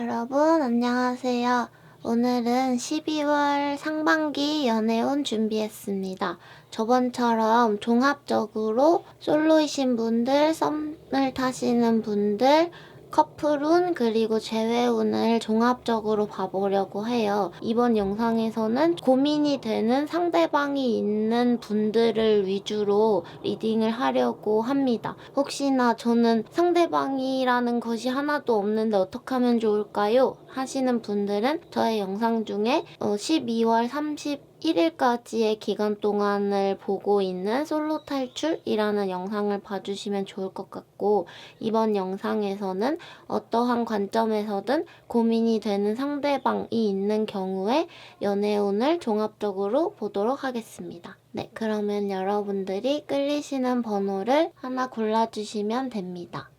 여러분 안녕하세요. 오늘은 12월 상반기 연애운 준비했습니다. 저번처럼 종합적으로 솔로이신 분들, 썸을 타시는 분들, 커플운 그리고 재회운을 종합적으로 봐보려고 해요. 이번 영상에서는 고민이 되는 상대방이 있는 분들을 위주로 리딩을 하려고 합니다. 혹시나 저는 상대방이라는 것이 하나도 없는데 어떻게 하면 좋을까요? 하시는 분들은 저의 영상 중에 12월 31일까지의 기간 동안을 보고 있는 솔로 탈출이라는 영상을 봐주시면 좋을 것 같고, 이번 영상에서는 어떠한 관점에서든 고민이 되는 상대방이 있는 경우에 연애운을 종합적으로 보도록 하겠습니다. 네, 그러면 여러분들이 끌리시는 번호를 하나 골라주시면 됩니다.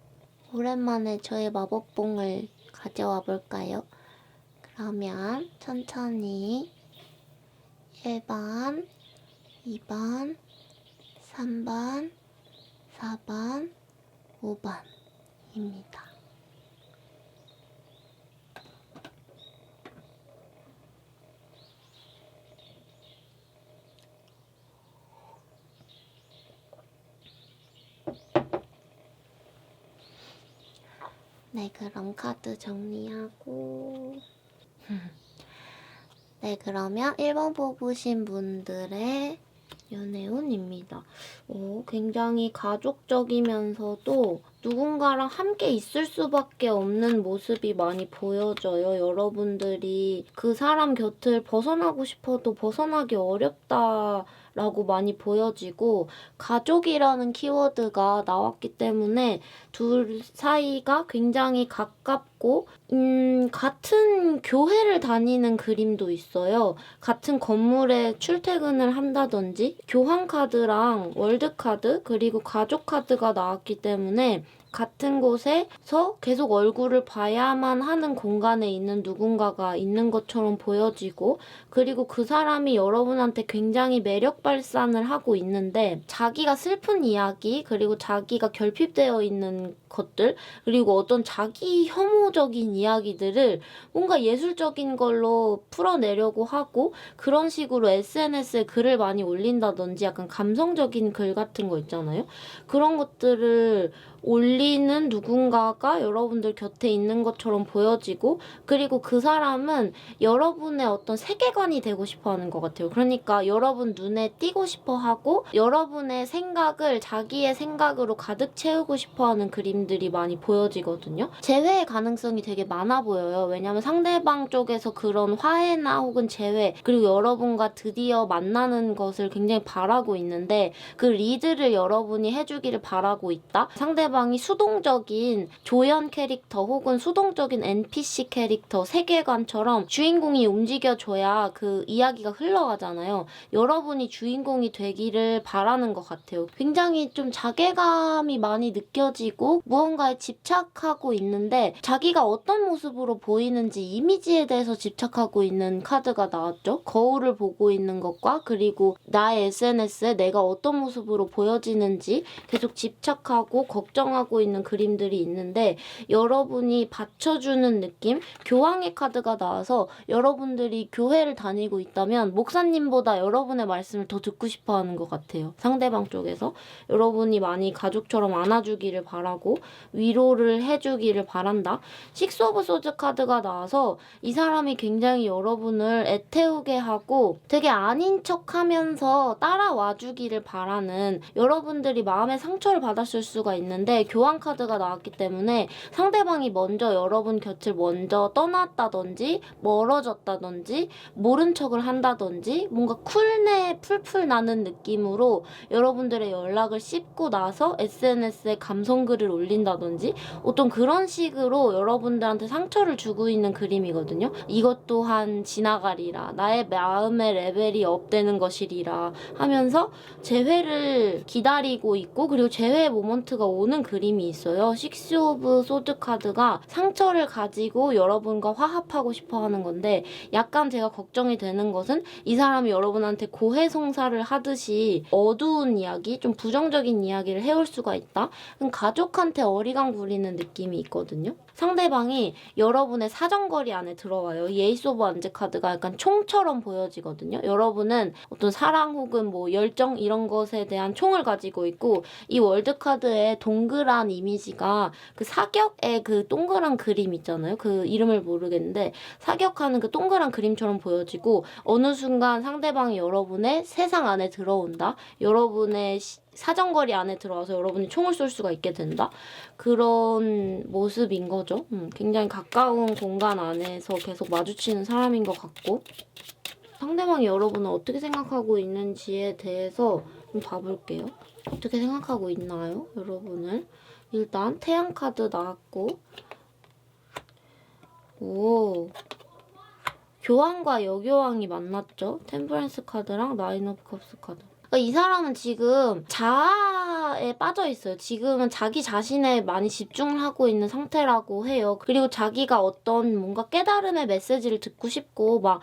오랜만에 저의 마법봉을 가져와 볼까요? 그러면 천천히 1번, 2번, 3번, 4번, 5번입니다. 네, 그럼 카드 정리하고 네, 그러면 1번 뽑으신 분들의 연애운입니다. 굉장히 가족적이면서도 누군가랑 함께 있을 수밖에 없는 모습이 많이 보여져요. 여러분들이 그 사람 곁을 벗어나고 싶어도 벗어나기 어렵다라고 많이 보여지고, 가족이라는 키워드가 나왔기 때문에 둘 사이가 굉장히 가깝고 같은 교회를 다니는 그림도 있어요. 같은 건물에 출퇴근을 한다든지, 교환 카드랑 월드 카드 그리고 가족 카드가 나왔기 때문에 같은 곳에서 계속 얼굴을 봐야만 하는 공간에 있는 누군가가 있는 것처럼 보여지고, 그리고 그 사람이 여러분한테 굉장히 매력 발산을 하고 있는데, 자기가 슬픈 이야기, 그리고 자기가 결핍되어 있는 것들, 그리고 어떤 자기 혐오적인 이야기들을 뭔가 예술적인 걸로 풀어내려고 하고, 그런 식으로 SNS에 글을 많이 올린다든지 약간 감성적인 글 같은 거 있잖아요. 그런 것들을 올리는 누군가가 여러분들 곁에 있는 것처럼 보여지고, 그리고 그 사람은 여러분의 어떤 세계관이 되고 싶어 하는 것 같아요. 그러니까 여러분 눈에 띄고 싶어 하고, 여러분의 생각을 자기의 생각으로 가득 채우고 싶어 하는 그림들이 많이 보여지거든요. 재회의 가능성이 되게 많아 보여요. 왜냐면 상대방 쪽에서 그런 화해나 혹은 재회, 그리고 여러분과 드디어 만나는 것을 굉장히 바라고 있는데, 그 리드를 여러분이 해주기를 바라고 있다. 상대방이 수동적인 조연 캐릭터 혹은 수동적인 NPC 캐릭터 세계관처럼 주인공이 움직여줘야 그 이야기가 흘러가잖아요. 여러분이 주인공이 되기를 바라는 것 같아요. 굉장히 좀 자괴감이 많이 느껴지고 무언가에 집착하고 있는데, 자기가 어떤 모습으로 보이는지 이미지에 대해서 집착하고 있는 카드가 나왔죠. 거울을 보고 있는 것과, 그리고 나의 SNS에 내가 어떤 모습으로 보여지는지 계속 집착하고 걱정하고 있는 그림들이 있는데, 여러분이 받쳐주는 느낌? 교황의 카드가 나와서 여러분들이 교회를 다니고 있다면 목사님보다 여러분의 말씀을 더 듣고 싶어 하는 것 같아요. 상대방 쪽에서 여러분이 많이 가족처럼 안아주기를 바라고 위로를 해주기를 바란다. 식스 오브 소즈 카드가 나와서 이 사람이 굉장히 여러분을 애태우게 하고 되게 아닌 척하면서 따라와주기를 바라는, 여러분들이 마음의 상처를 받았을 수가 있는데 교환 카드가 나왔기 때문에 상대방이 먼저 여러분 곁을 먼저 떠났다든지 멀어졌다든지 모른 척을 한다든지 뭔가 쿨내 풀풀 나는 느낌으로 여러분들의 연락을 씹고 나서 SNS에 감성글을 올린다든지 어떤 그런 식으로 여러분들한테 상처를 주고 있는 그림이거든요. 이것 또한 지나가리라, 나의 마음의 레벨이 업되는 것이리라 하면서 재회를 기다리고 있고, 그리고 재회의 모먼트가 오는 있는 그림이 있어요. 식스 오브 소드 카드가 상처를 가지고 여러분과 화합하고 싶어 하는 건데 약간 제가 걱정이 되는 것은 이 사람이 여러분한테 고해성사를 하듯이 어두운 이야기, 좀 부정적인 이야기를 해올 수가 있다. 가족한테 어리광 부리는 느낌이 있거든요. 상대방이 여러분의 사정거리 안에 들어와요. 이 에이스 오브 원즈 카드가 약간 총처럼 보여지거든요. 여러분은 어떤 사랑 혹은 뭐 열정 이런 것에 대한 총을 가지고 있고 이 월드 카드의 동그란 이미지가 그 사격의 그 동그란 그림 있잖아요. 그 이름을 모르겠는데 사격하는 그 동그란 그림처럼 보여지고 어느 순간 상대방이 여러분의 세상 안에 들어온다. 여러분의 사정거리 안에 들어와서 여러분이 총을 쏠 수가 있게 된다. 그런 모습인 거죠. 굉장히 가까운 공간 안에서 계속 마주치는 사람인 것 같고 상대방이 여러분을 어떻게 생각하고 있는지에 대해서 좀 봐볼게요. 어떻게 생각하고 있나요? 여러분을. 일단 태양 카드 나왔고 오 교황과 여교황이 만났죠. 템퍼런스 카드랑 나인 오브 컵스 카드. 그러니까 이 사람은 지금 자아에 빠져 있어요. 지금은 자기 자신에 많이 집중을 하고 있는 상태라고 해요. 그리고 자기가 어떤 뭔가 깨달음의 메시지를 듣고 싶고 막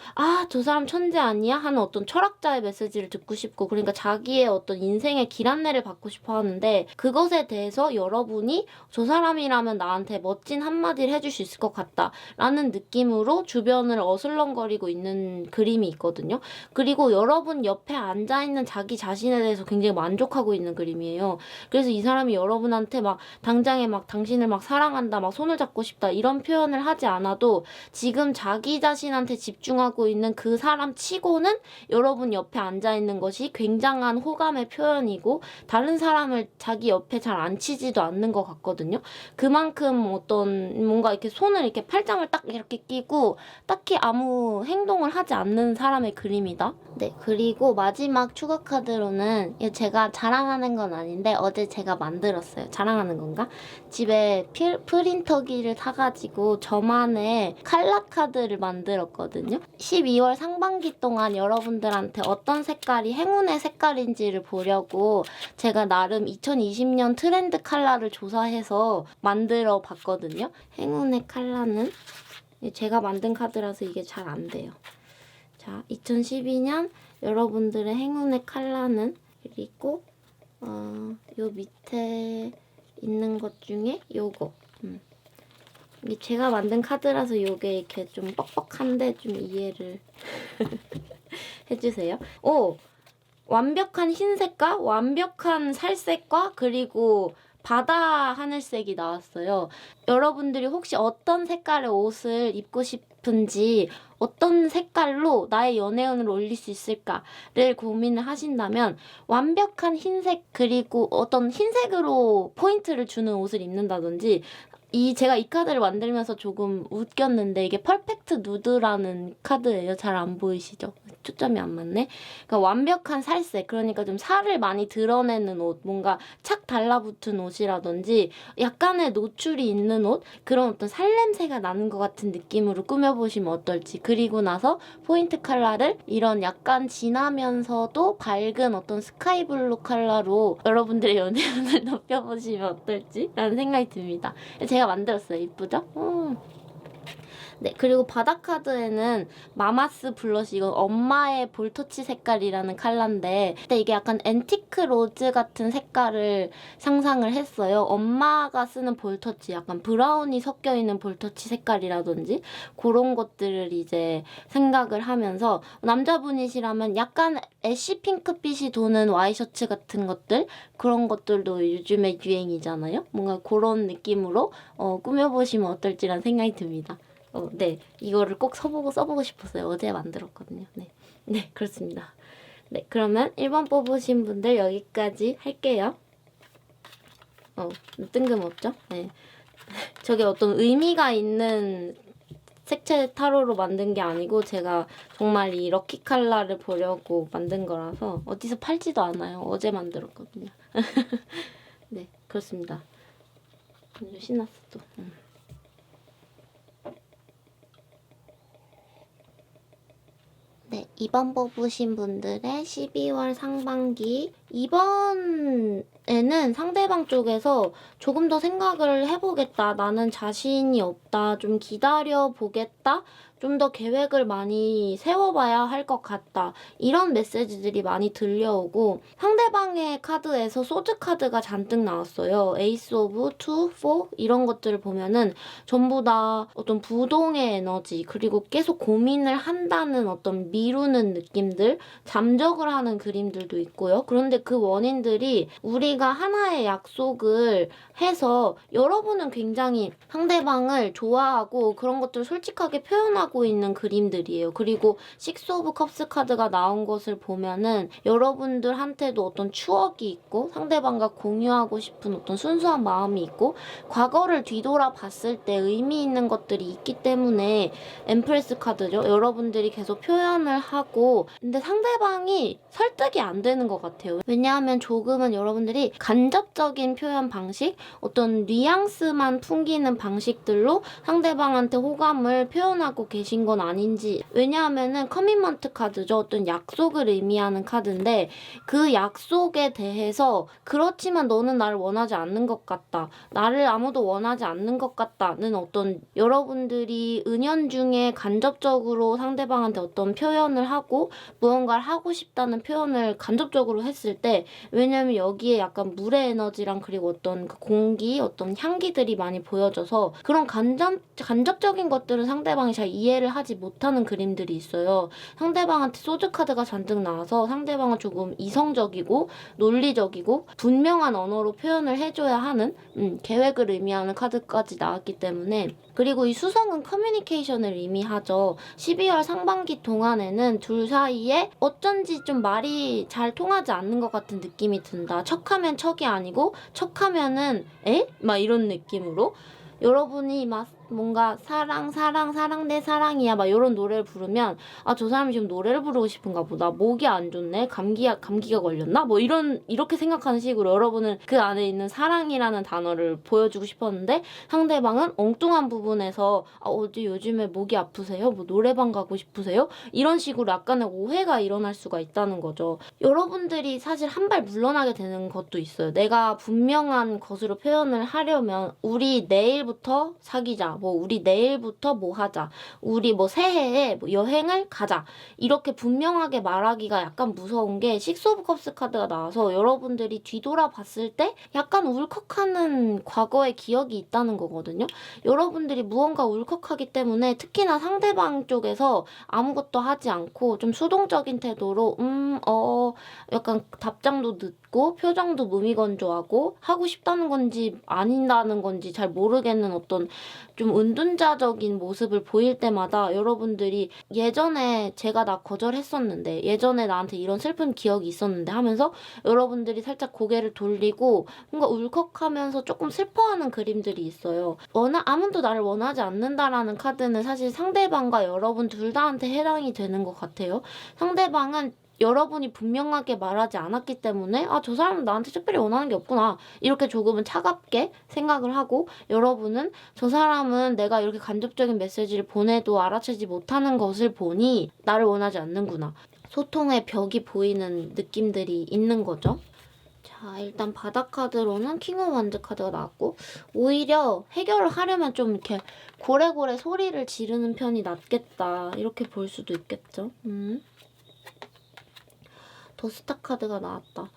저 사람 천재 아니야? 하는 어떤 철학자의 메시지를 듣고 싶고 그러니까 자기의 어떤 인생의 길 안내를 받고 싶어 하는데 그것에 대해서 여러분이 저 사람이라면 나한테 멋진 한마디를 해줄 수 있을 것 같다 라는 느낌으로 주변을 어슬렁거리고 있는 그림이 있거든요. 그리고 여러분 옆에 앉아있는 자기 자신에 대해서 굉장히 만족하고 있는 그림이에요. 그래서 이 사람이 여러분한테 막 당장에 막 당신을 막 사랑한다, 막 손을 잡고 싶다 이런 표현을 하지 않아도 지금 자기 자신한테 집중하고 있는 그 사람 치고는 여러분 옆에 앉아있는 것이 굉장한 호감의 표현이고 다른 사람을 자기 옆에 잘 앉히지도 않는 것 같거든요. 그만큼 어떤 뭔가 이렇게 손을 이렇게 팔짱을 딱 이렇게 끼고 딱히 아무 행동을 하지 않는 사람의 그림이다. 네, 그리고 마지막 추가 카드로는 제가 자랑하는 건 아닌데 어제 제가 만들었어요. 자랑하는 건가? 집에 프린터기를 사가지고 저만의 칼라 카드를 만들었거든요. 12월 상반기 동안 여러분들한테 어떤 색깔이 행운의 색깔인지를 보려고 제가 나름 2020년 트렌드 칼라를 조사해서 만들어 봤거든요. 행운의 칼라는 제가 만든 카드라서 이게 잘 안 돼요. 자, 2012년 여러분들의 행운의 칼라는 그리고 요 밑에 있는 것 중에 요거 이게 제가 만든 카드라서 요게 이렇게 좀 뻑뻑한데 좀 이해를 해주세요. 완벽한 흰색과 완벽한 살색과 그리고 바다 하늘색이 나왔어요. 여러분들이 혹시 어떤 색깔의 옷을 입고 싶은지 어떤 색깔로 나의 연애운을 올릴 수 있을까를 고민을 하신다면 완벽한 흰색 그리고 어떤 흰색으로 포인트를 주는 옷을 입는다든지 제가 이 카드를 만들면서 조금 웃겼는데 이게 퍼펙트 누드라는 카드예요. 잘 안 보이시죠? 초점이 안 맞네. 그러니까 완벽한 살색, 그러니까 좀 살을 많이 드러내는 옷, 뭔가 착 달라붙은 옷이라든지 약간의 노출이 있는 옷, 그런 어떤 살냄새가 나는 것 같은 느낌으로 꾸며보시면 어떨지. 그리고 나서 포인트 컬러를 이런 약간 진하면서도 밝은 어떤 스카이블루 컬러로 여러분들의 연애운을 높여보시면 어떨지 라는 생각이 듭니다. 제가 만들었어요. 이쁘죠? 네, 그리고 바닥 카드에는 마마스 블러쉬, 이건 엄마의 볼터치 색깔이라는 컬러인데 근데 이게 약간 앤티크 로즈 같은 색깔을 상상을 했어요. 엄마가 쓰는 볼터치, 약간 브라운이 섞여있는 볼터치 색깔이라든지 그런 것들을 이제 생각을 하면서 남자분이시라면 약간 애쉬 핑크빛이 도는 와이셔츠 같은 것들 그런 것들도 요즘에 유행이잖아요. 뭔가 그런 느낌으로 꾸며보시면 어떨지라는 생각이 듭니다. 네. 이거를 꼭 써보고 싶었어요. 어제 만들었거든요. 네, 그렇습니다. 네, 그러면 1번 뽑으신 분들 여기까지 할게요. 뜬금없죠? 네. 저게 어떤 의미가 있는 색채 타로로 만든 게 아니고 제가 정말 이 럭키 컬러를 보려고 만든 거라서 어디서 팔지도 않아요. 어제 만들었거든요. 네, 그렇습니다. 신났어 또. 네, 2번 뽑으신 분들의 12월 상반기 이번 에는 상대방 쪽에서 조금 더 생각을 해보겠다. 나는 자신이 없다. 좀 기다려보겠다. 좀 더 계획을 많이 세워봐야 할 것 같다. 이런 메시지들이 많이 들려오고 상대방의 카드에서 소드 카드가 잔뜩 나왔어요. 에이스 오브 2, 4 이런 것들을 보면은 전부 다 어떤 부동의 에너지 그리고 계속 고민을 한다는 어떤 미루는 느낌들 잠적을 하는 그림들도 있고요. 그런데 그 원인들이 우리가 하나의 약속을 해서 여러분은 굉장히 상대방을 좋아하고 그런 것들을 솔직하게 표현하고 있는 그림들이에요. 그리고 식스 오브 컵스 카드가 나온 것을 보면은 여러분들한테도 어떤 추억이 있고 상대방과 공유하고 싶은 어떤 순수한 마음이 있고 과거를 뒤돌아 봤을 때 의미 있는 것들이 있기 때문에 엠프레스 카드죠. 여러분들이 계속 표현을 하고 근데 상대방이 설득이 안 되는 것 같아요. 왜냐하면 조금은 여러분들이 간접적인 표현 방식 어떤 뉘앙스만 풍기는 방식들로 상대방한테 호감을 표현하고 계신 건 아닌지 왜냐하면은 커미먼트 카드죠. 어떤 약속을 의미하는 카드인데 그 약속에 대해서 그렇지만 너는 나를 원하지 않는 것 같다. 나를 아무도 원하지 않는 것 같다는 어떤 여러분들이 은연중에 간접적으로 상대방한테 어떤 표현을 하고 무언가를 하고 싶다는 표현을 간접적으로 했을 때 왜냐면 여기에 약간 물의 에너지랑 그리고 어떤 그 공기, 어떤 향기들이 많이 보여져서 그런 간접적인 것들은 상대방이 잘 이해를 하지 못하는 그림들이 있어요. 상대방한테 소드 카드가 잔뜩 나와서 상대방은 조금 이성적이고 논리적이고 분명한 언어로 표현을 해줘야 하는 계획을 의미하는 카드까지 나왔기 때문에 그리고 이 수성은 커뮤니케이션을 의미하죠. 12월 상반기 동안에는 둘 사이에 어쩐지 좀 말이 잘 통하지 않는 것 같은 느낌이 든다. 척하면 척이 아니고 척하면은 에? 막 이런 느낌으로 여러분이 막 뭔가 사랑 내 사랑이야 막 이런 노래를 부르면 아 저 사람이 지금 노래를 부르고 싶은가 보다 목이 안 좋네 감기가 걸렸나 뭐 이렇게 생각하는 식으로 여러분은 그 안에 있는 사랑이라는 단어를 보여주고 싶었는데 상대방은 엉뚱한 부분에서 아 어디 요즘에 목이 아프세요 뭐 노래방 가고 싶으세요 이런 식으로 약간의 오해가 일어날 수가 있다는 거죠. 여러분들이 사실 한 발 물러나게 되는 것도 있어요. 내가 분명한 것으로 표현을 하려면 우리 내일부터 사귀자 뭐 우리 내일부터 뭐 하자 우리 뭐 새해에 뭐 여행을 가자 이렇게 분명하게 말하기가 약간 무서운 게 식스 오브 컵스 카드가 나와서 여러분들이 뒤돌아 봤을 때 약간 울컥하는 과거의 기억이 있다는 거거든요. 여러분들이 무언가 울컥하기 때문에 특히나 상대방 쪽에서 아무것도 하지 않고 좀 수동적인 태도로 약간 답장도 늦고 표정도 무미건조하고 하고 싶다는 건지 아닌다는 건지 잘 모르겠는 어떤 좀 은둔자적인 모습을 보일 때마다 여러분들이 예전에 제가 나 거절했었는데 예전에 나한테 이런 슬픈 기억이 있었는데 하면서 여러분들이 살짝 고개를 돌리고 뭔가 울컥하면서 조금 슬퍼하는 그림들이 있어요. 아무도 나를 원하지 않는다라는 카드는 사실 상대방과 여러분 둘 다한테 해당이 되는 것 같아요. 상대방은 여러분이 분명하게 말하지 않았기 때문에 아, 저 사람은 나한테 특별히 원하는 게 없구나. 이렇게 조금은 차갑게 생각을 하고 여러분은 저 사람은 내가 이렇게 간접적인 메시지를 보내도 알아채지 못하는 것을 보니 나를 원하지 않는구나. 소통의 벽이 보이는 느낌들이 있는 거죠. 자, 일단 바닥 카드로는 킹 오브 원즈 카드가 나왔고 오히려 해결을 하려면 좀 이렇게 고래고래 소리를 지르는 편이 낫겠다. 이렇게 볼 수도 있겠죠. 더 스타 카드가 나왔다.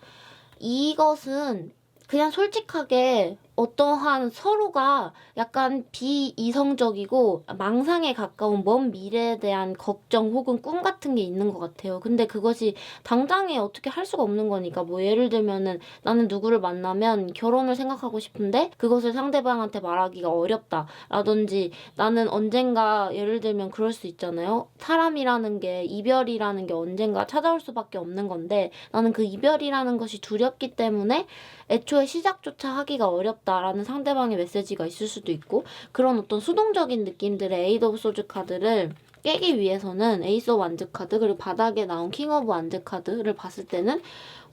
이것은 그냥 솔직하게 어떠한 서로가 약간 비이성적이고 망상에 가까운 먼 미래에 대한 걱정 혹은 꿈 같은 게 있는 것 같아요. 근데 그것이 당장에 어떻게 할 수가 없는 거니까 뭐 예를 들면은 나는 누구를 만나면 결혼을 생각하고 싶은데 그것을 상대방한테 말하기가 어렵다 라든지 나는 언젠가 예를 들면 그럴 수 있잖아요. 사람이라는 게 이별이라는 게 언젠가 찾아올 수밖에 없는 건데 나는 그 이별이라는 것이 두렵기 때문에 애초에 시작조차 하기가 어렵다라는 상대방의 메시지가 있을 수도 있고 그런 어떤 수동적인 느낌들의 에이드 오브 소즈 카드를 깨기 위해서는 에이스 오브 완즈 카드 그리고 바닥에 나온 킹 오브 완즈 카드를 봤을 때는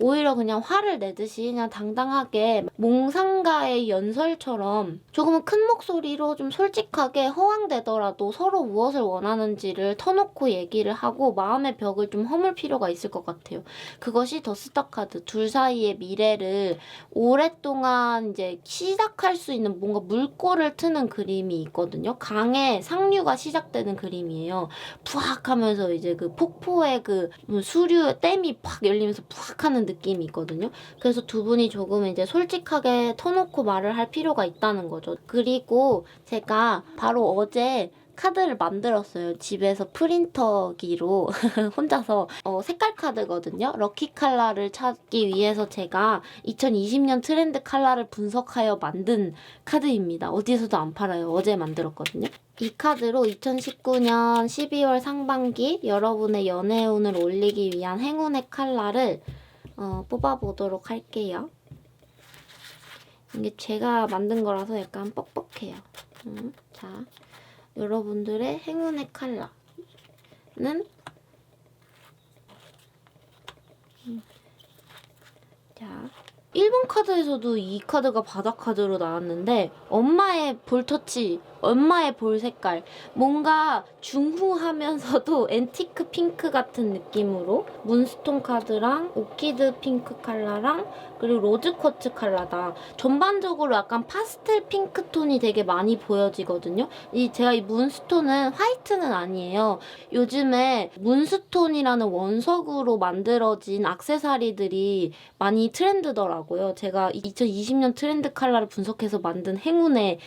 오히려 그냥 화를 내듯이 그냥 당당하게 몽상가의 연설처럼 조금은 큰 목소리로 좀 솔직하게 허황되더라도 서로 무엇을 원하는지를 터놓고 얘기를 하고 마음의 벽을 좀 허물 필요가 있을 것 같아요. 그것이 더 스타카드, 둘 사이의 미래를 오랫동안 이제 시작할 수 있는 뭔가 물꼬를 트는 그림이 있거든요. 강의 상류가 시작되는 그림이에요. 푸악 하면서 이제 그 폭포의 그 수류 댐이 팍 열리면서 푸악 하는 느낌이 있거든요. 그래서 두 분이 조금 이제 솔직하게 터놓고 말을 할 필요가 있다는 거죠. 그리고 제가 바로 어제 카드를 만들었어요. 집에서 프린터기로 혼자서 색깔 카드거든요. 럭키 컬러를 찾기 위해서 제가 2020년 트렌드 컬러를 분석하여 만든 카드입니다. 어디에서도 안 팔아요. 어제 만들었거든요. 이 카드로 2019년 12월 상반기 여러분의 연애운을 올리기 위한 행운의 컬러를 뽑아보도록 할게요. 이게 제가 만든 거라서 약간 뻑뻑해요. 자, 여러분들의 행운의 컬러는 자, 1번 카드에서도 이 카드가 바닥 카드로 나왔는데 엄마의 볼터치, 엄마의 볼 색깔, 뭔가 중후하면서도 앤티크 핑크 같은 느낌으로 문스톤 카드랑 오키드 핑크 컬러랑 그리고 로즈 쿼츠 컬러다. 전반적으로 약간 파스텔 핑크 톤이 되게 많이 보여지거든요. 제가 이 문스톤은 화이트는 아니에요. 요즘에 문스톤이라는 원석으로 만들어진 액세서리들이 많이 트렌드더라고요. 제가 2020년 트렌드 컬러를 분석해서 만든 행운의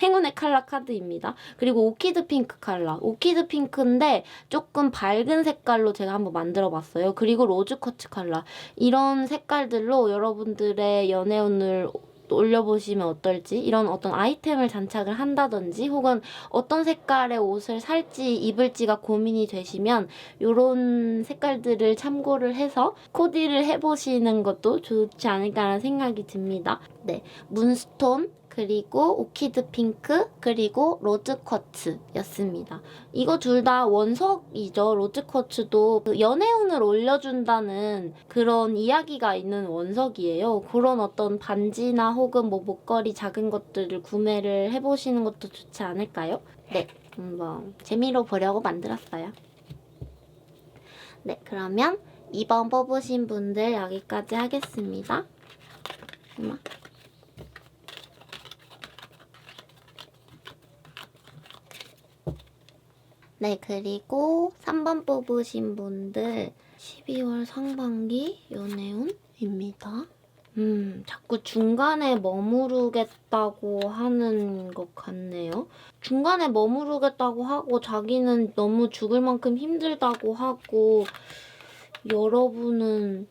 행운의 컬러 카드입니다. 그리고 오키드 핑크 컬러. 오키드 핑크인데 조금 밝은 색깔로 제가 한번 만들어봤어요. 그리고 로즈 쿼츠 컬러. 이런 색깔들로 여러분들의 연애운을 올려보시면 어떨지, 이런 어떤 아이템을 장착을 한다든지 혹은 어떤 색깔의 옷을 살지 입을지가 고민이 되시면 이런 색깔들을 참고를 해서 코디를 해보시는 것도 좋지 않을까라는 생각이 듭니다. 네, 문스톤, 그리고 오키드 핑크, 그리고 로즈 쿼츠였습니다. 이거 둘 다 원석이죠. 로즈 쿼츠도 그 연애운을 올려준다는 그런 이야기가 있는 원석이에요. 그런 어떤 반지나 혹은 뭐 목걸이 작은 것들을 구매를 해보시는 것도 좋지 않을까요? 네, 한번 재미로 보려고 만들었어요. 네, 그러면 2번 뽑으신 분들 여기까지 하겠습니다. 네, 그리고 3번 뽑으신 분들 12월 상반기 연애운입니다. 자꾸 중간에 머무르겠다고 하는 것 같네요. 중간에 머무르겠다고 하고 자기는 너무 죽을 만큼 힘들다고 하고 여러분은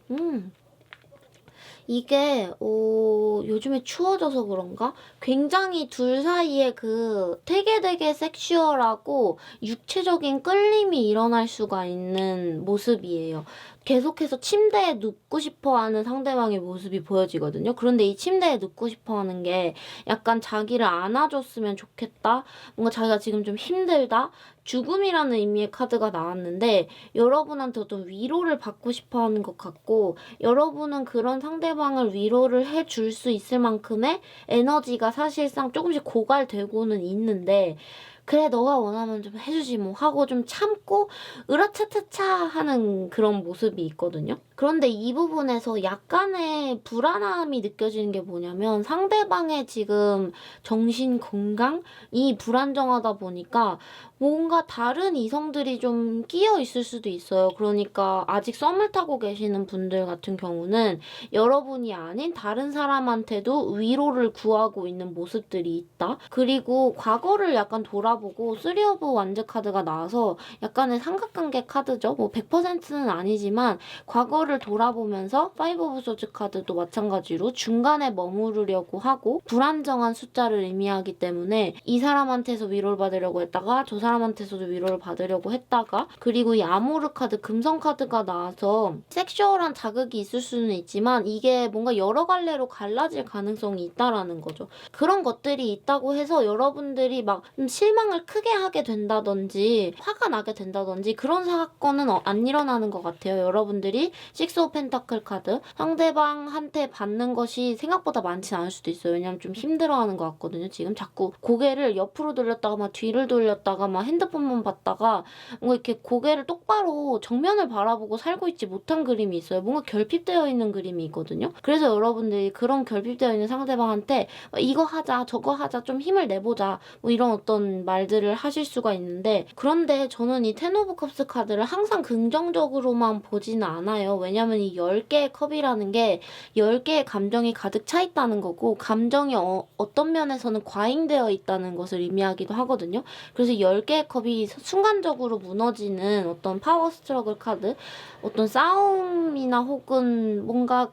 이게 요즘에 추워져서 그런가? 굉장히 둘 사이에 그 되게 섹슈얼하고 육체적인 끌림이 일어날 수가 있는 모습이에요. 계속해서 침대에 눕고 싶어하는 상대방의 모습이 보여지거든요. 그런데 이 침대에 눕고 싶어하는 게 약간 자기를 안아줬으면 좋겠다. 뭔가 자기가 지금 좀 힘들다. 죽음이라는 의미의 카드가 나왔는데 여러분한테 어떤 위로를 받고 싶어하는 것 같고 여러분은 그런 상대방을 위로를 해줄 수 있을 만큼의 에너지가 사실상 조금씩 고갈되고는 있는데 그래 너가 원하면 좀 해주지 뭐 하고 좀 참고 으라차차차 하는 그런 모습이 있거든요. 그런데 이 부분에서 약간의 불안함이 느껴지는 게 뭐냐면 상대방의 지금 정신 건강이 불안정하다 보니까 뭔가 다른 이성들이 좀 끼어 있을 수도 있어요. 그러니까 아직 썸을 타고 계시는 분들 같은 경우는 여러분이 아닌 다른 사람한테도 위로를 구하고 있는 모습들이 있다. 그리고 과거를 약간 돌아보고 3 오브 완즈 카드가 나와서 약간의 삼각관계 카드죠. 뭐 100%는 아니지만 과거를 돌아보면서 5 오브 소즈 카드도 마찬가지로 중간에 머무르려고 하고 불안정한 숫자를 의미하기 때문에 이 사람한테서 위로를 받으려고 했다가 저 사람한테서도 위로를 받으려고 했다가 그리고 이 아모르 카드, 금성 카드가 나와서 섹슈얼한 자극이 있을 수는 있지만 이게 뭔가 여러 갈래로 갈라질 가능성이 있다라는 거죠. 그런 것들이 있다고 해서 여러분들이 막 실망 반응을 크게 하게 된다든지 화가 나게 된다든지 그런 사건은 안 일어나는 것 같아요. 여러분들이 식스 오브 펜타클 카드 상대방한테 받는 것이 생각보다 많진 않을 수도 있어요. 왜냐면 좀 힘들어하는 것 같거든요. 지금 자꾸 고개를 옆으로 돌렸다가 막 뒤를 돌렸다가 막 핸드폰만 봤다가 뭔가 이렇게 고개를 똑바로 정면을 바라보고 살고 있지 못한 그림이 있어요. 뭔가 결핍되어 있는 그림이 있거든요. 그래서 여러분들이 그런 결핍되어 있는 상대방한테 이거 하자 저거 하자 좀 힘을 내보자 뭐 이런 어떤 말들을 하실 수가 있는데, 그런데 저는 이 텐 오브 컵스 카드를 항상 긍정적으로만 보지는 않아요. 왜냐면 이 10개의 컵이라는 게 10개의 감정이 가득 차 있다는 거고, 감정이 어떤 면에서는 과잉되어 있다는 것을 의미하기도 하거든요. 그래서 10개의 컵이 순간적으로 무너지는 어떤 파워 스트러글 카드, 어떤 싸움이나 혹은 뭔가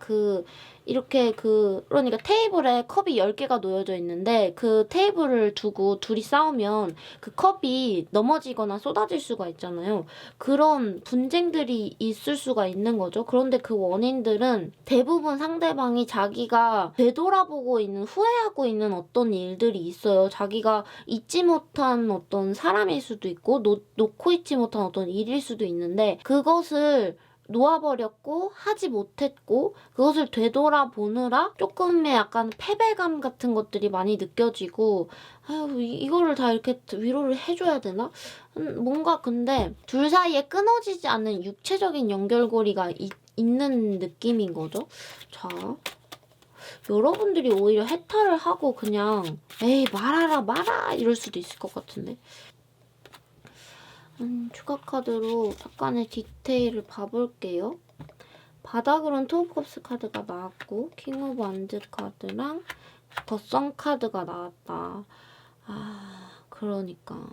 이렇게 그러니까 테이블에 컵이 10개가 놓여져 있는데 그 테이블을 두고 둘이 싸우면 그 컵이 넘어지거나 쏟아질 수가 있잖아요. 그런 분쟁들이 있을 수가 있는 거죠. 그런데 그 원인들은 대부분 상대방이 자기가 되돌아보고 있는, 후회하고 있는 어떤 일들이 있어요. 자기가 잊지 못한 어떤 사람일 수도 있고 놓고 있지 못한 어떤 일일 수도 있는데, 그것을 놓아버렸고 하지 못했고 그것을 되돌아보느라 조금의 약간 패배감 같은 것들이 많이 느껴지고, 아유 이거를 다 이렇게 위로를 해줘야 되나? 뭔가 근데 둘 사이에 끊어지지 않는 육체적인 연결고리가 있는 느낌인 거죠. 자, 여러분들이 오히려 해탈을 하고 그냥 에이 말아라 마라 이럴 수도 있을 것 같은데. 추가 카드로 약간의 디테일을 봐볼게요. 바닥으로는 투 오브 컵스 카드가 나왔고 킹 오브 완즈 카드랑 더 선 카드가 나왔다. 그러니까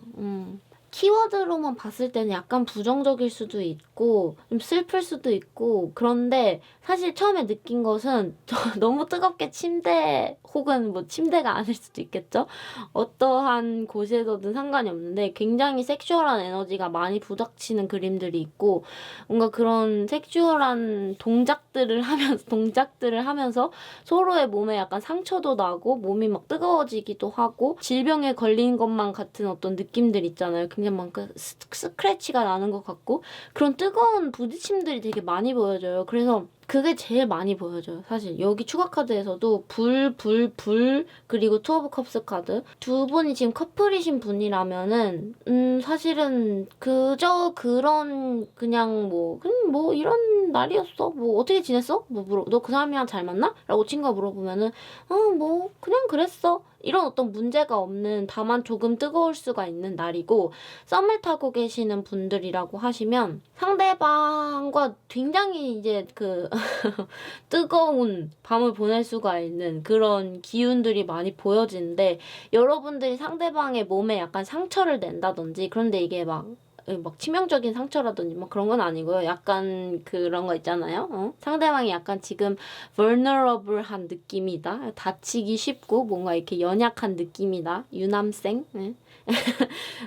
키워드로만 봤을 때는 약간 부정적일 수도 있고 좀 슬플 수도 있고, 그런데 사실 처음에 느낀 것은 너무 뜨겁게 침대 혹은 뭐 침대가 아닐 수도 있겠죠? 어떠한 곳에서든 상관이 없는데 굉장히 섹슈얼한 에너지가 많이 부닥치는 그림들이 있고, 뭔가 그런 섹슈얼한 동작들을 하면서 서로의 몸에 약간 상처도 나고 몸이 막 뜨거워지기도 하고 질병에 걸린 것만 같은 어떤 느낌들 있잖아요. 그냥 막 스크래치가 나는 것 같고 그런 뜨거운 부딪힘들이 되게 많이 보여져요. 그래서 그게 제일 많이 보여져요. 사실 여기 추가 카드에서도 불 그리고 투 오브 컵스 카드, 두 분이 지금 커플이신 분이라면은 사실은 그저 그런 그냥 뭐 이런 날이었어, 뭐 어떻게 지냈어, 뭐 너 그 사람이랑 잘 만나? 라고 친구가 물어보면은 뭐 그냥 그랬어, 이런 어떤 문제가 없는, 다만 조금 뜨거울 수가 있는 날이고, 썸을 타고 계시는 분들이라고 하시면 상대방과 굉장히 이제 뜨거운 밤을 보낼 수가 있는 그런 기운들이 많이 보여지는데, 여러분들이 상대방의 몸에 약간 상처를 낸다든지, 그런데 이게 막 치명적인 상처라든지 막 그런 건 아니고요. 약간 그런 거 있잖아요. 상대방이 약간 지금 vulnerable한 느낌이다. 다치기 쉽고 뭔가 이렇게 연약한 느낌이다. 유남생. 네.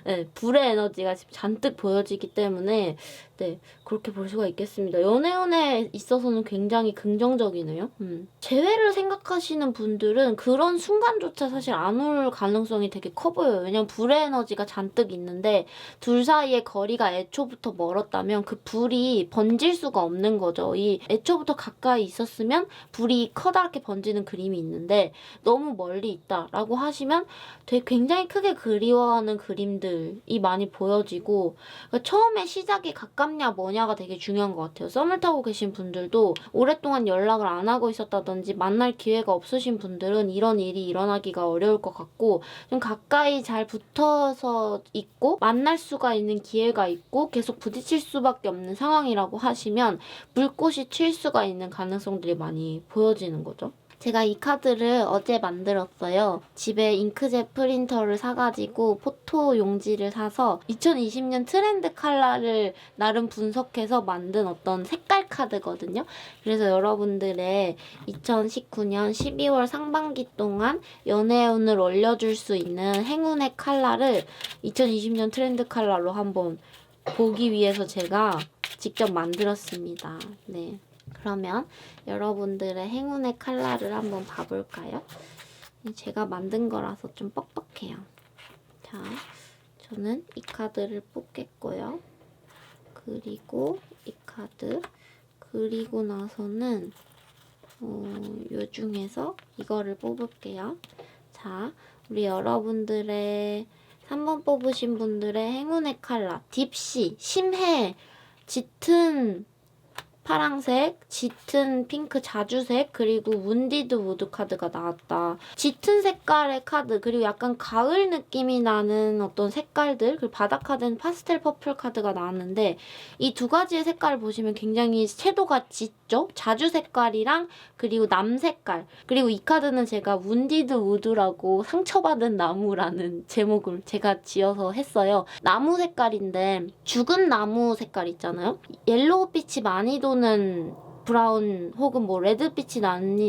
네, 불의 에너지가 지금 잔뜩 보여지기 때문에 네, 그렇게 볼 수가 있겠습니다. 연애운에 있어서는 굉장히 긍정적이네요. 재회를 생각하시는 분들은 그런 순간조차 사실 안 올 가능성이 되게 커 보여요. 왜냐면 불의 에너지가 잔뜩 있는데 둘 사이의 거리가 애초부터 멀었다면 그 불이 번질 수가 없는 거죠. 이 애초부터 가까이 있었으면 불이 커다랗게 번지는 그림이 있는데 너무 멀리 있다라고 하시면 되게 굉장히 크게 그리워하는 그림들이 많이 보여지고, 그러니까 처음에 시작이 가깝냐 뭐냐가 되게 중요한 것 같아요. 썸을 타고 계신 분들도 오랫동안 연락을 안 하고 있었다든지 만날 기회가 없으신 분들은 이런 일이 일어나기가 어려울 것 같고, 좀 가까이 잘 붙어서 있고 만날 수가 있는 기회가 있고 계속 부딪힐 수밖에 없는 상황이라고 하시면 불꽃이 튈 수가 있는 가능성들이 많이 보여지는 거죠. 제가 이 카드를 어제 만들었어요. 집에 잉크젯 프린터를 사가지고 포토 용지를 사서 2020년 트렌드 컬러를 나름 분석해서 만든 어떤 색깔 카드거든요. 그래서 여러분들의 2019년 12월 상반기 동안 연애운을 올려줄 수 있는 행운의 컬러를 2020년 트렌드 컬러로 한번 보기 위해서 제가 직접 만들었습니다. 네. 그러면 여러분들의 행운의 컬러를 한번 봐볼까요? 제가 만든 거라서 좀 뻑뻑해요. 자, 저는 이 카드를 뽑겠고요. 그리고 이 카드. 그리고 나서는 요 중에서 이거를 뽑을게요. 자, 우리 여러분들의 3번 뽑으신 분들의 행운의 컬러 딥시, 심해, 짙은 파랑색, 짙은 핑크 자주색, 그리고 운디드 우드 카드가 나왔다. 짙은 색깔의 카드, 그리고 약간 가을 느낌이 나는 어떤 색깔들, 그리고 바닥 카드는 파스텔 퍼플 카드가 나왔는데 이 두 가지의 색깔을 보시면 굉장히 채도가 짙죠? 자주 색깔이랑 그리고 남 색깔. 그리고 이 카드는 제가 운디드 우드라고 상처받은 나무라는 제목을 제가 지어서 했어요. 나무 색깔인데 죽은 나무 색깔 있잖아요? 옐로우빛이 많이 도는 브라운 혹은 뭐 레드빛이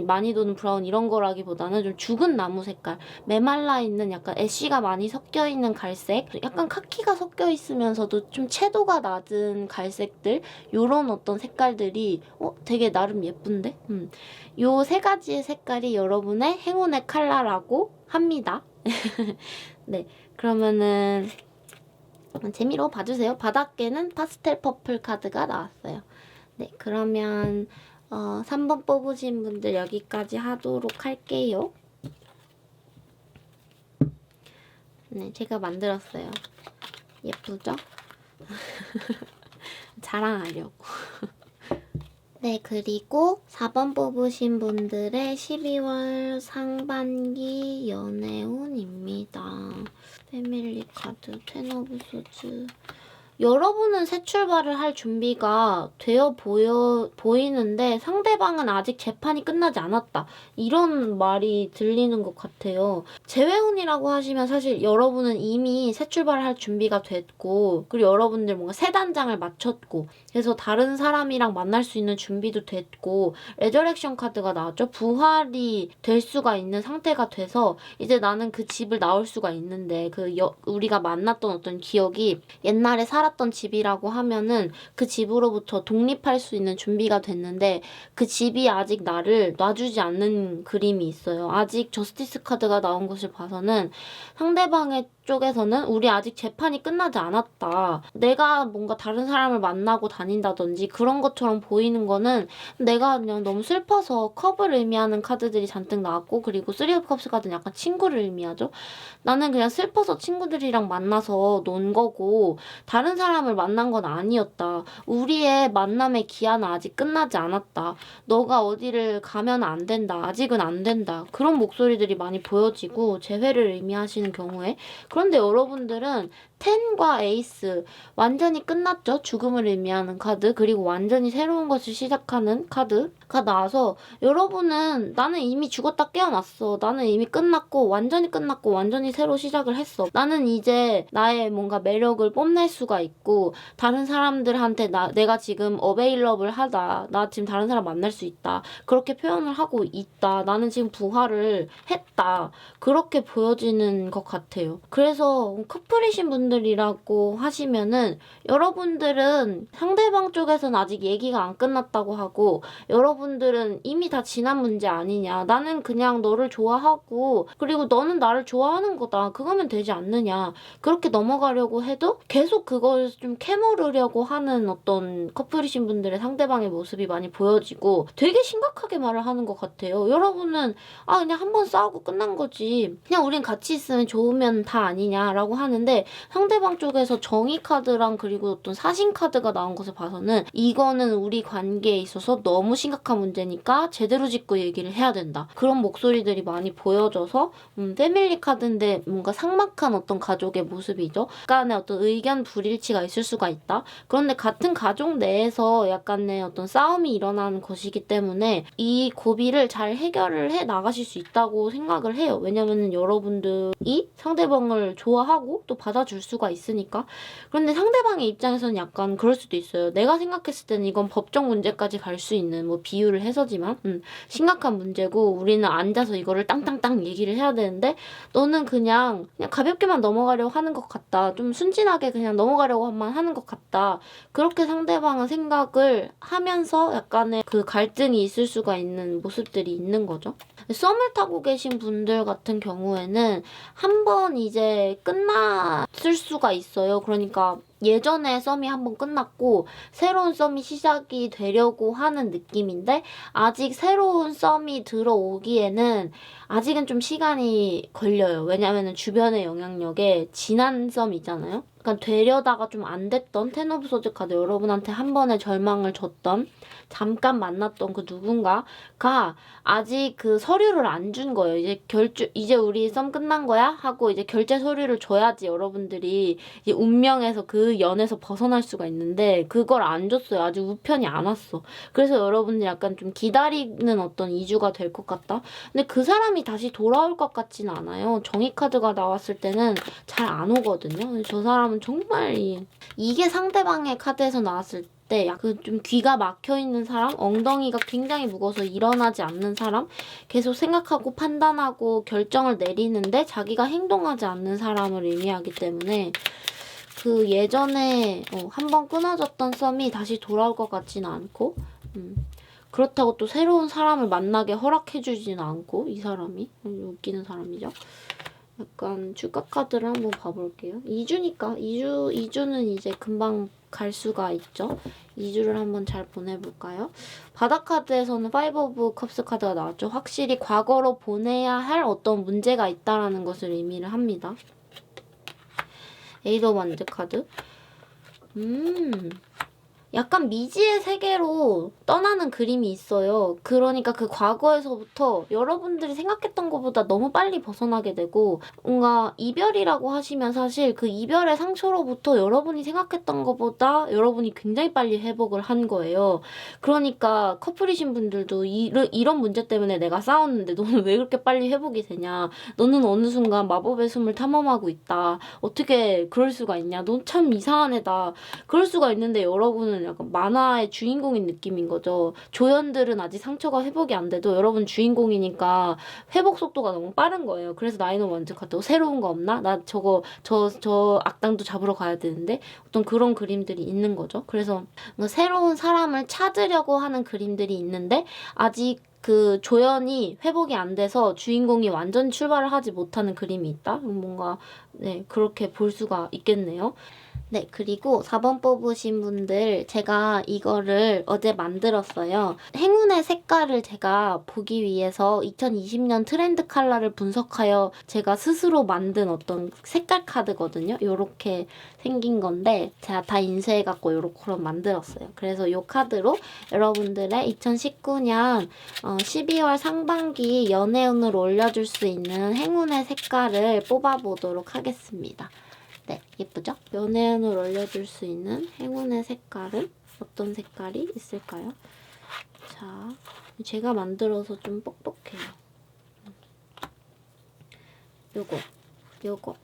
많이 도는 브라운 이런 거라기보다는 좀 죽은 나무 색깔, 메말라 있는 약간 애쉬가 많이 섞여 있는 갈색, 약간 카키가 섞여 있으면서도 좀 채도가 낮은 갈색들, 요런 어떤 색깔들이 되게 나름 예쁜데? 요 세 가지의 색깔이 여러분의 행운의 컬러라고 합니다. 네, 그러면은 재미로 봐주세요. 바닥에는 파스텔 퍼플 카드가 나왔어요. 네, 그러면 3번 뽑으신 분들 여기까지 하도록 할게요. 네, 제가 만들었어요. 예쁘죠? 자랑하려고. 네, 그리고 4번 뽑으신 분들의 12월 상반기 연애운입니다. 패밀리 카드, 텐 오브 소즈. 여러분은 새 출발을 할 준비가 되어 보이는데 상대방은 아직 재판이 끝나지 않았다. 이런 말이 들리는 것 같아요. 재회운이라고 하시면 사실 여러분은 이미 새 출발을 할 준비가 됐고 그리고 여러분들 뭔가 새 단장을 마쳤고 그래서 다른 사람이랑 만날 수 있는 준비도 됐고 레저렉션 카드가 나왔죠. 부활이 될 수가 있는 상태가 돼서 이제 나는 그 집을 나올 수가 있는데 우리가 만났던 어떤 기억이 옛날에 살았던 집이라고 하면은 그 집으로부터 독립할 수 있는 준비가 됐는데 그 집이 아직 나를 놔주지 않는 그림이 있어요. 아직 저스티스 카드가 나온 것을 봐서는 상대방의 쪽에서는 우리 아직 재판이 끝나지 않았다. 내가 뭔가 다른 사람을 만나고 다닌다든지 그런 것처럼 보이는 거는 내가 그냥 너무 슬퍼서 컵을 의미하는 카드들이 잔뜩 나왔고 그리고 3 of Cups 카드는 약간 친구를 의미하죠. 나는 그냥 슬퍼서 친구들이랑 만나서 논 거고 다른 사람을 만난 건 아니었다. 우리의 만남의 기한은 아직 끝나지 않았다. 너가 어디를 가면 안 된다. 아직은 안 된다. 그런 목소리들이 많이 보여지고 재회를 의미하시는 경우에 그런데 여러분들은 10과 에이스 완전히 끝났죠. 죽음을 의미하는 카드 그리고 완전히 새로운 것을 시작하는 카드가 나와서 여러분은 나는 이미 죽었다 깨어났어. 나는 이미 끝났고 완전히 새로 시작을 했어. 나는 이제 나의 뭔가 매력을 뽐낼 수가 있고 다른 사람들한테 내가 지금 어베일러블 하다. 나 지금 다른 사람 만날 수 있다. 그렇게 표현을 하고 있다. 나는 지금 부활을 했다. 그렇게 보여지는 것 같아요. 그래서 커플이신 분들이라고 하시면은 여러분들은 상대방 쪽에서는 아직 얘기가 안 끝났다고 하고 여러분들은 이미 다 지난 문제 아니냐. 나는 그냥 너를 좋아하고 그리고 너는 나를 좋아하는 거다. 그거면 되지 않느냐. 그렇게 넘어가려고 해도 계속 그걸 좀 캐물으려고 하는 어떤 커플이신 분들의 상대방의 모습이 많이 보여지고 되게 심각하게 말을 하는 것 같아요. 여러분은 그냥 한번 싸우고 끝난 거지. 그냥 우린 같이 있으면 좋으면 다 아니냐라고 하는데 상대방 쪽에서 정의 카드랑 그리고 어떤 사신 카드가 나온 것을 봐서는 이거는 우리 관계에 있어서 너무 심각한 문제니까 제대로 짚고 얘기를 해야 된다. 그런 목소리들이 많이 보여져서 패밀리 카드인데 뭔가 삭막한 어떤 가족의 모습이죠. 약간의 어떤 의견 불일치가 있을 수가 있다. 그런데 같은 가족 내에서 약간의 어떤 싸움이 일어나는 것이기 때문에 이 고비를 잘 해결을 해 나가실 수 있다고 생각을 해요. 왜냐면 여러분들이 상대방을 좋아하고 또 받아줄 수가 있으니까. 그런데 상대방의 입장에서는 약간 그럴 수도 있어요. 내가 생각했을 때는 이건 법적 문제까지 갈 수 있는 뭐 비유를 해서지만 심각한 문제고 우리는 앉아서 이거를 땅땅땅 얘기를 해야 되는데 너는 그냥 가볍게만 넘어가려고 하는 것 같다. 좀 순진하게 그냥 넘어가려고만 하는 것 같다. 그렇게 상대방은 생각을 하면서 약간의 그 갈등이 있을 수가 있는 모습들이 있는 거죠. 썸을 타고 계신 분들 같은 경우에는 한 번 이제 끝났을 수가 있어요. 그러니까 예전에 썸이 한번 끝났고 새로운 썸이 시작이 되려고 하는 느낌인데 아직 새로운 썸이 들어오기에는 아직은 좀 시간이 걸려요. 왜냐면은 주변의 영향력에 지난 썸이잖아요. 그러니까 되려다가 좀 안 됐던 텐 오브 소드 카드 여러분한테 한 번의 절망을 줬던 잠깐 만났던 그 누군가가 아직 그 서류를 안 준 거예요. 이제 우리 썸 끝난 거야? 하고 이제 결제 서류를 줘야지 여러분들이 이제 운명에서 그 연에서 벗어날 수가 있는데 그걸 안 줬어요. 아직 우편이 안 왔어. 그래서 여러분들 약간 좀 기다리는 어떤 2주가 될 것 같다. 근데 그 사람이 다시 돌아올 것 같지는 않아요. 정의 카드가 나왔을 때는 잘 안 오거든요. 저 사람은 정말 이게 상대방의 카드에서 나왔을 때 그 좀 귀가 막혀 있는 사람, 엉덩이가 굉장히 무거워서 일어나지 않는 사람, 계속 생각하고 판단하고 결정을 내리는데 자기가 행동하지 않는 사람을 의미하기 때문에 그 예전에 한번 끊어졌던 썸이 다시 돌아올 것 같지는 않고 그렇다고 또 새로운 사람을 만나게 허락해주지는 않고 이 사람이 웃기는 사람이죠. 약간 주가 카드를 한번 봐볼게요. 2주니까 2주는 이제 금방 갈 수가 있죠. 2주를 한번 잘 보내볼까요? 바닥 카드에서는 5 오브 컵스 카드가 나왔죠. 확실히 과거로 보내야 할 어떤 문제가 있다라는 것을 의미를 합니다. 에이드 오브 원즈 카드. 약간 미지의 세계로 떠나는 그림이 있어요. 그러니까 그 과거에서부터 여러분들이 생각했던 것보다 너무 빨리 벗어나게 되고 뭔가 이별이라고 하시면 사실 그 이별의 상처로부터 여러분이 생각했던 것보다 여러분이 굉장히 빨리 회복을 한 거예요. 그러니까 커플이신 분들도 이런 문제 때문에 내가 싸웠는데 너는 왜 그렇게 빨리 회복이 되냐. 너는 어느 순간 마법의 숨을 탐험하고 있다. 어떻게 그럴 수가 있냐. 넌 참 이상한 애다. 그럴 수가 있는데 여러분은 약간 만화의 주인공인 느낌인 거죠. 조연들은 아직 상처가 회복이 안 돼도 여러분 주인공이니까 회복 속도가 너무 빠른 거예요. 그래서 나인 오브 원즈 카드 새로운 거 없나? 나 저 악당도 잡으러 가야 되는데 어떤 그런 그림들이 있는 거죠. 그래서 새로운 사람을 찾으려고 하는 그림들이 있는데 아직 그 조연이 회복이 안 돼서 주인공이 완전 출발을 하지 못하는 그림이 있다? 뭔가 네 그렇게 볼 수가 있겠네요. 네, 그리고 4번 뽑으신 분들 제가 이거를 어제 만들었어요. 행운의 색깔을 제가 보기 위해서 2020년 트렌드 컬러를 분석하여 제가 스스로 만든 어떤 색깔 카드거든요. 요렇게 생긴 건데 제가 다 인쇄해갖고 요렇게 만들었어요. 그래서 요 카드로 여러분들의 2019년 12월 상반기 연애운을 올려줄 수 있는 행운의 색깔을 뽑아보도록 하겠습니다. 네, 예쁘죠? 연애운을 올려줄 수 있는 행운의 색깔은 어떤 색깔이 있을까요? 자, 제가 만들어서 좀 뻑뻑해요. 요거.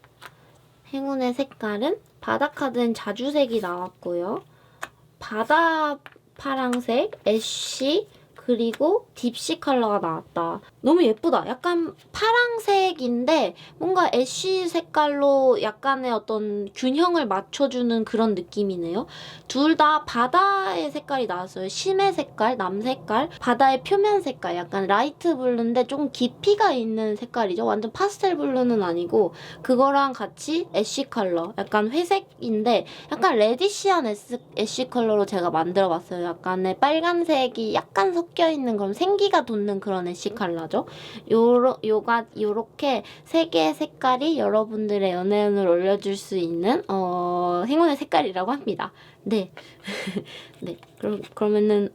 행운의 색깔은 바다 카드는 자주색이 나왔고요. 바다 파랑색, 애쉬, 그리고 딥시 컬러가 나왔다. 너무 예쁘다. 약간 파랑색인데 뭔가 애쉬 색깔로 약간의 어떤 균형을 맞춰주는 그런 느낌이네요. 둘 다 바다의 색깔이 나왔어요. 심해 색깔, 남 색깔, 바다의 표면 색깔. 약간 라이트 블루인데 조금 깊이가 있는 색깔이죠. 완전 파스텔 블루는 아니고 그거랑 같이 애쉬 컬러. 약간 회색인데 약간 레디시한 애쉬 컬러로 제가 만들어봤어요. 약간의 빨간색이 약간 섞여있는 그런 생기가 돋는 그런 애쉬 컬러죠. 요렇게 세 개의 색깔이 여러분들의 연애운을 올려줄 수 있는 행운의 색깔이라고 합니다. 네. 네. 그러면은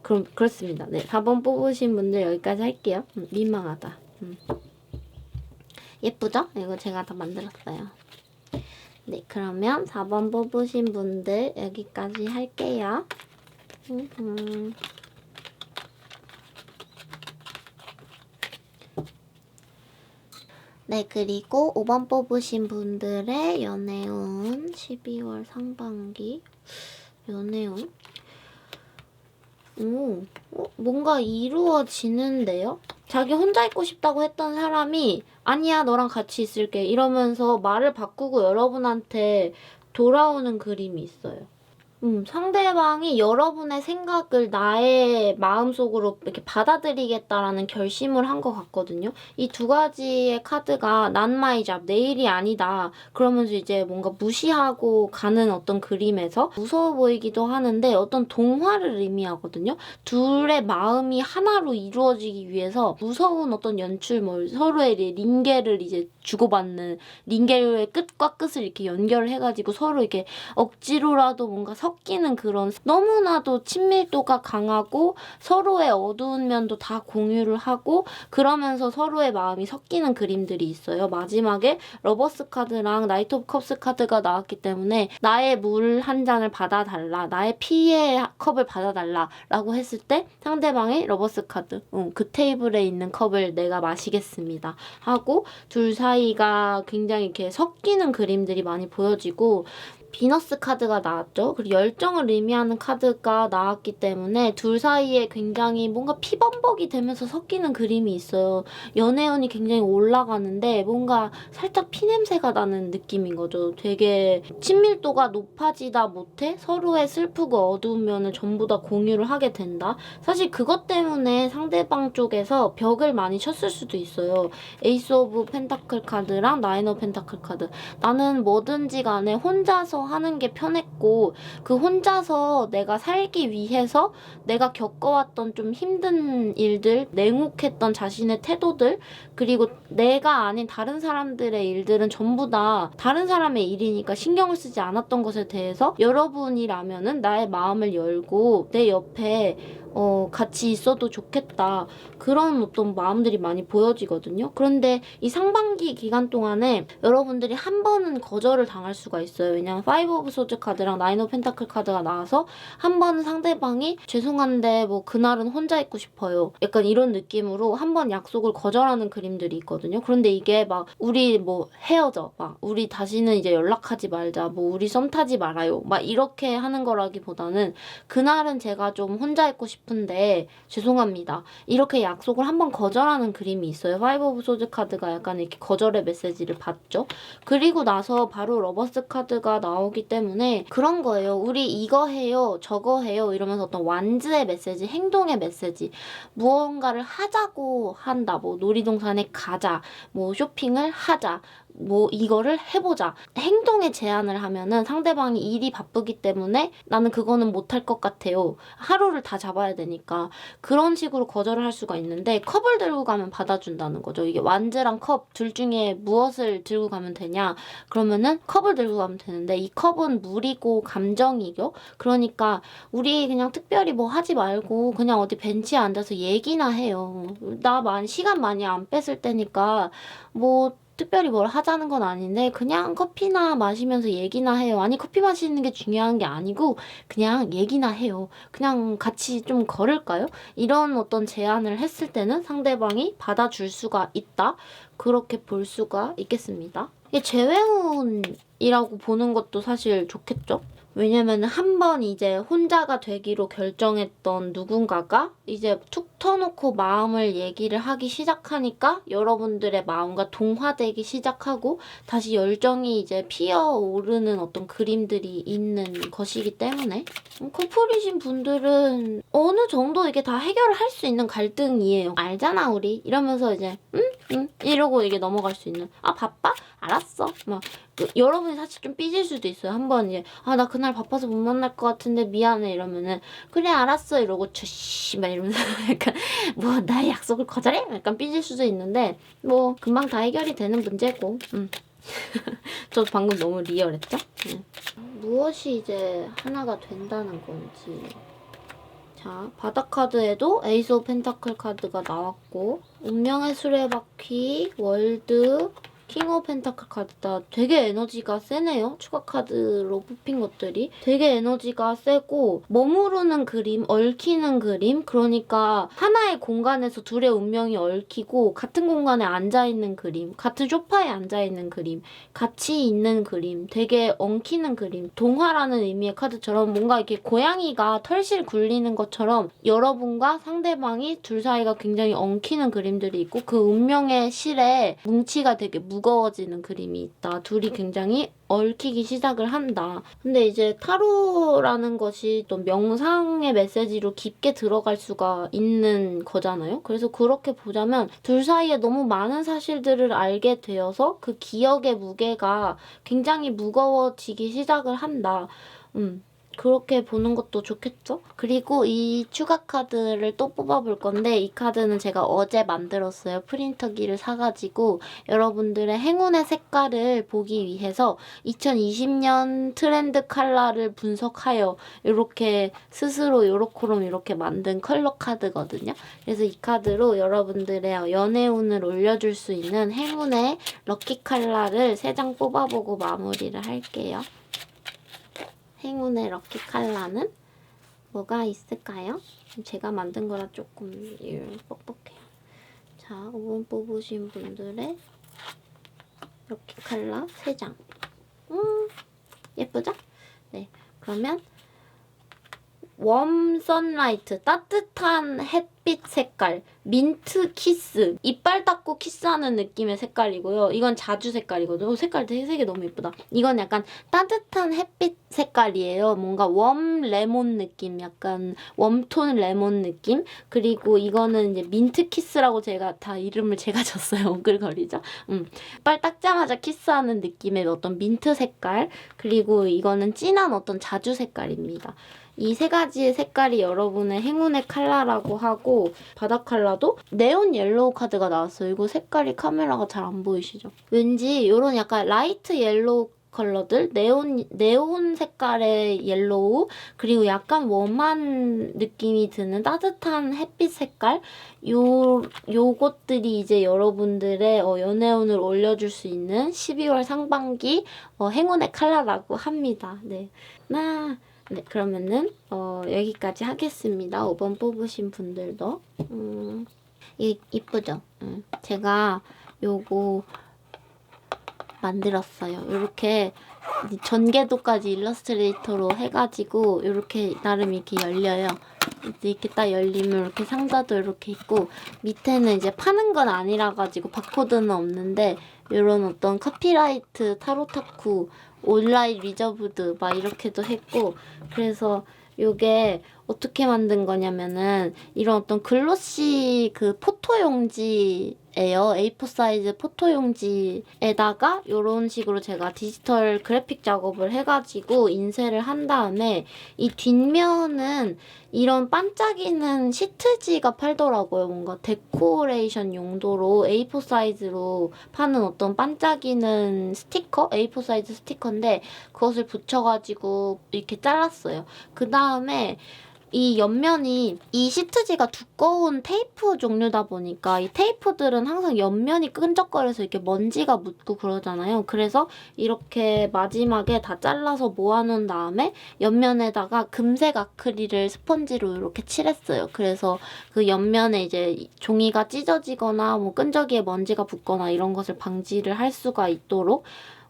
그럼 그렇습니다. 네. 4번 뽑으신 분들 여기까지 할게요. 민망하다. 예쁘죠? 이거 제가 다 만들었어요. 네. 그러면 4번 뽑으신 분들 여기까지 할게요. 네, 그리고 5번 뽑으신 분들의 연애운 12월 상반기 연애운 뭔가 이루어지는데요? 자기 혼자 있고 싶다고 했던 사람이 아니야 너랑 같이 있을게 이러면서 말을 바꾸고 여러분한테 돌아오는 그림이 있어요. 상대방이 여러분의 생각을 나의 마음속으로 이렇게 받아들이겠다라는 결심을 한 것 같거든요. 이 두 가지의 카드가 Not my job, 내 일이 아니다. 그러면서 이제 뭔가 무시하고 가는 어떤 그림에서 무서워 보이기도 하는데 어떤 동화를 의미하거든요. 둘의 마음이 하나로 이루어지기 위해서 무서운 어떤 연출, 서로의 링겔을 이제 주고받는, 링겔의 끝과 끝을 이렇게 연결을 해가지고 서로 이렇게 억지로라도 뭔가 섞이는 그런, 너무나도 친밀도가 강하고 서로의 어두운 면도 다 공유를 하고 그러면서 서로의 마음이 섞이는 그림들이 있어요. 마지막에 러버스 카드랑 나이트 오브 컵스 카드가 나왔기 때문에 나의 물 한 잔을 받아달라, 나의 피의 컵을 받아달라 라고 했을 때 상대방의 러버스 카드, 그 테이블에 있는 컵을 내가 마시겠습니다 하고 둘 사이가 굉장히 이렇게 섞이는 그림들이 많이 보여지고, 비너스 카드가 나왔죠. 그리고 열정을 의미하는 카드가 나왔기 때문에 둘 사이에 굉장히 뭔가 피범벅이 되면서 섞이는 그림이 있어요. 연애운이 굉장히 올라가는데 뭔가 살짝 피냄새가 나는 느낌인 거죠. 되게 친밀도가 높아지다 못해 서로의 슬프고 어두운 면을 전부 다 공유를 하게 된다. 사실 그것 때문에 상대방 쪽에서 벽을 많이 쳤을 수도 있어요. 에이스 오브 펜타클 카드랑 나인 오브 펜타클 카드. 나는 뭐든지 간에 혼자서 하는 게 편했고, 그 혼자서 내가 살기 위해서 내가 겪어왔던 좀 힘든 일들, 냉혹했던 자신의 태도들, 그리고 내가 아닌 다른 사람들의 일들은 전부 다 다른 사람의 일이니까 신경을 쓰지 않았던 것에 대해서 여러분이라면은 나의 마음을 열고 내 옆에 같이 있어도 좋겠다. 그런 어떤 마음들이 많이 보여지거든요. 그런데 이 상반기 기간 동안에 여러분들이 한 번은 거절을 당할 수가 있어요. 왜냐면 파이브 오브 소드 카드랑 나인 오브 펜타클 카드가 나와서 한 번은 상대방이 죄송한데 뭐 그날은 혼자 있고 싶어요. 약간 이런 느낌으로 한 번 약속을 거절하는 그림들이 있거든요. 그런데 이게 막 우리 뭐 헤어져. 막 우리 다시는 이제 연락하지 말자. 뭐 우리 썸 타지 말아요. 막 이렇게 하는 거라기보다는 그날은 제가 좀 혼자 있고 싶은데 죄송합니다. 이렇게 약속을 한번 거절하는 그림이 있어요. 파이브 오브 소드 카드가 약간 이렇게 거절의 메시지를 받죠. 그리고 나서 바로 러버스 카드가 나오기 때문에 그런 거예요. 우리 이거 해요, 저거 해요 이러면서 어떤 완즈의 메시지, 행동의 메시지, 무언가를 하자고 한다. 뭐 놀이동산에 가자, 뭐 쇼핑을 하자, 뭐 이거를 해보자. 행동에 제한을 하면은 상대방이 일이 바쁘기 때문에 나는 그거는 못할 것 같아요. 하루를 다 잡아야 되니까. 그런 식으로 거절을 할 수가 있는데 컵을 들고 가면 받아준다는 거죠. 이게 완즈랑 컵 둘 중에 무엇을 들고 가면 되냐? 그러면은 컵을 들고 가면 되는데 이 컵은 물이고 감정이죠. 그러니까 우리 그냥 특별히 뭐 하지 말고 그냥 어디 벤치에 앉아서 얘기나 해요. 나 시간 많이 안 뺐을 때니까 뭐 특별히 뭘 하자는 건 아닌데 그냥 커피나 마시면서 얘기나 해요. 아니 커피 마시는 게 중요한 게 아니고 그냥 얘기나 해요. 그냥 같이 좀 걸을까요? 이런 어떤 제안을 했을 때는 상대방이 받아줄 수가 있다. 그렇게 볼 수가 있겠습니다. 이게 재회운이라고 보는 것도 사실 좋겠죠? 왜냐면 한 번 이제 혼자가 되기로 결정했던 누군가가 이제 툭 터놓고 마음을 얘기를 하기 시작하니까 여러분들의 마음과 동화되기 시작하고 다시 열정이 이제 피어오르는 어떤 그림들이 있는 것이기 때문에 커플이신 분들은 어느 정도 이게 다 해결을 할 수 있는 갈등이에요. 알잖아 우리 이러면서 이제 응 이러고 이게 넘어갈 수 있는. 아 바빠? 알았어. 막 여러분이 사실 좀 삐질 수도 있어요. 한번 이제 나 그날 바빠서 못 만날 것 같은데 미안해 이러면은 그래 알았어 이러고 촤씨 막 이러면서 약간 뭐 나의 약속을 거절해? 약간 삐질 수도 있는데 뭐 금방 다 해결이 되는 문제고. 저 방금 너무 리얼했죠? 무엇이 이제 하나가 된다는 건지. 자, 바닥 카드에도 에이스 오브 펜타클 카드가 나왔고 운명의 수레바퀴, 월드, 킹 오브 펜타클 카드다. 되게 에너지가 세네요. 추가 카드로 뽑힌 것들이. 되게 에너지가 세고 머무르는 그림, 얽히는 그림. 그러니까 하나의 공간에서 둘의 운명이 얽히고 같은 공간에 앉아있는 그림, 같은 소파에 앉아있는 그림, 같이 있는 그림, 되게 엉키는 그림. 동화라는 의미의 카드처럼 뭔가 이렇게 고양이가 털실 굴리는 것처럼 여러분과 상대방이 둘 사이가 굉장히 엉키는 그림들이 있고 그 운명의 실에 뭉치가 되게 무거워지는 그림이 있다. 둘이 굉장히 얽히기 시작을 한다. 근데 이제 타로라는 것이 또 명상의 메시지로 깊게 들어갈 수가 있는 거잖아요. 그래서 그렇게 보자면 둘 사이에 너무 많은 사실들을 알게 되어서 그 기억의 무게가 굉장히 무거워지기 시작을 한다. 그렇게 보는 것도 좋겠죠? 그리고 이 추가 카드를 또 뽑아볼 건데 이 카드는 제가 어제 만들었어요. 프린터기를 사가지고 여러분들의 행운의 색깔을 보기 위해서 2020년 트렌드 컬러를 분석하여 이렇게 스스로 요렇게럼 이렇게 만든 컬러 카드거든요. 그래서 이 카드로 여러분들의 연애운을 올려줄 수 있는 행운의 럭키 컬러를 3장 뽑아보고 마무리를 할게요. 행운의 럭키 컬러는 뭐가 있을까요? 제가 만든 거라 조금 뻑뻑해요. 자, 5번 뽑으신 분들의 럭키 컬러 3장. 예쁘죠? 네, 그러면 웜 선라이트, 따뜻한 햇빛 색깔, 민트 키스, 이빨 닦고 키스하는 느낌의 색깔이고요. 이건 자주 색깔이거든요. 색깔 되게 너무 예쁘다. 이건 약간 따뜻한 햇빛 색깔이에요. 뭔가 웜 레몬 느낌, 약간 웜톤 레몬 느낌. 그리고 이거는 이제 민트 키스라고 제가 다 이름을 제가 졌어요. 오글거리죠? 이빨 닦자마자 키스하는 느낌의 어떤 민트 색깔. 그리고 이거는 진한 어떤 자주 색깔입니다. 이 3가지의 색깔이 여러분의 행운의 컬러라고 하고 바닥 컬러도 네온 옐로우 카드가 나왔어요. 이거 색깔이 카메라가 잘 안 보이시죠? 왠지 이런 약간 라이트 옐로우 컬러들, 네온 색깔의 옐로우, 그리고 약간 웜한 느낌이 드는 따뜻한 햇빛 색깔, 요것들이 이제 여러분들의 연애운을 올려줄 수 있는 12월 상반기 행운의 컬러라고 합니다. 네, 네, 그러면은 여기까지 하겠습니다. 5번 뽑으신 분들도 이쁘죠? 제가 요거 만들었어요. 이렇게 전개도까지 일러스트레이터로 해가지고 이렇게 나름 이렇게 열려요. 이렇게 딱 열리면 이렇게 상자도 이렇게 있고 밑에는 이제 파는 건 아니라 가지고 바코드는 없는데 이런 어떤 카피라이트 타로타쿠 온라인 리저브드 막 이렇게도 했고 그래서 요게 어떻게 만든 거냐면은 이런 어떤 글로시 그 포토용지예요. A4 사이즈 포토용지에다가 이런 식으로 제가 디지털 그래픽 작업을 해가지고 인쇄를 한 다음에 이 뒷면은 이런 반짝이는 시트지가 팔더라고요. 뭔가 데코레이션 용도로 A4 사이즈로 파는 어떤 반짝이는 스티커? A4 사이즈 스티커인데 그것을 붙여가지고 이렇게 잘랐어요. 그 다음에 이 옆면이 이 시트지가 두꺼운 테이프 종류다 보니까 이 테이프들은 항상 옆면이 끈적거려서 이렇게 먼지가 묻고 그러잖아요. 그래서 이렇게 마지막에 다 잘라서 모아놓은 다음에 옆면에다가 금색 아크릴을 스펀지로 이렇게 칠했어요. 그래서 그 옆면에 이제 종이가 찢어지거나 뭐 끈적이에 먼지가 붙거나 이런 것을 방지를 할 수가 있도록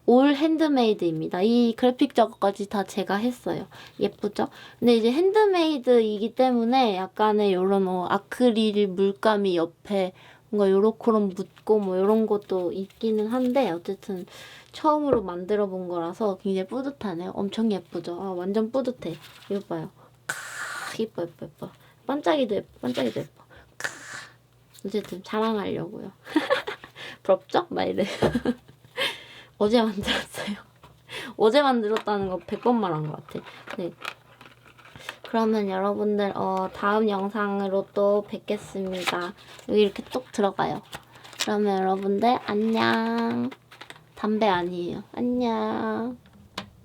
올 핸드메이드입니다. 이 그래픽 작업까지 다 제가 했어요. 예쁘죠? 근데 이제 핸드메이드이기 때문에 약간의 요런 아크릴 물감이 옆에 뭔가 요렇게럼 묻고 뭐 이런 것도 있기는 한데 어쨌든 처음으로 만들어 본 거라서 굉장히 뿌듯하네요. 엄청 예쁘죠? 아, 완전 뿌듯해. 이거 봐요. 예뻐. 반짝이도 예뻐. 어쨌든 자랑하려고요. 부럽죠? 막 이래. 어제 만들었어요. 어제 만들었다는 거 100번 말한 것 같아. 네. 그러면 여러분들 다음 영상으로 또 뵙겠습니다. 여기 이렇게 뚝 들어가요. 그러면 여러분들 안녕. 담배 아니에요. 안녕.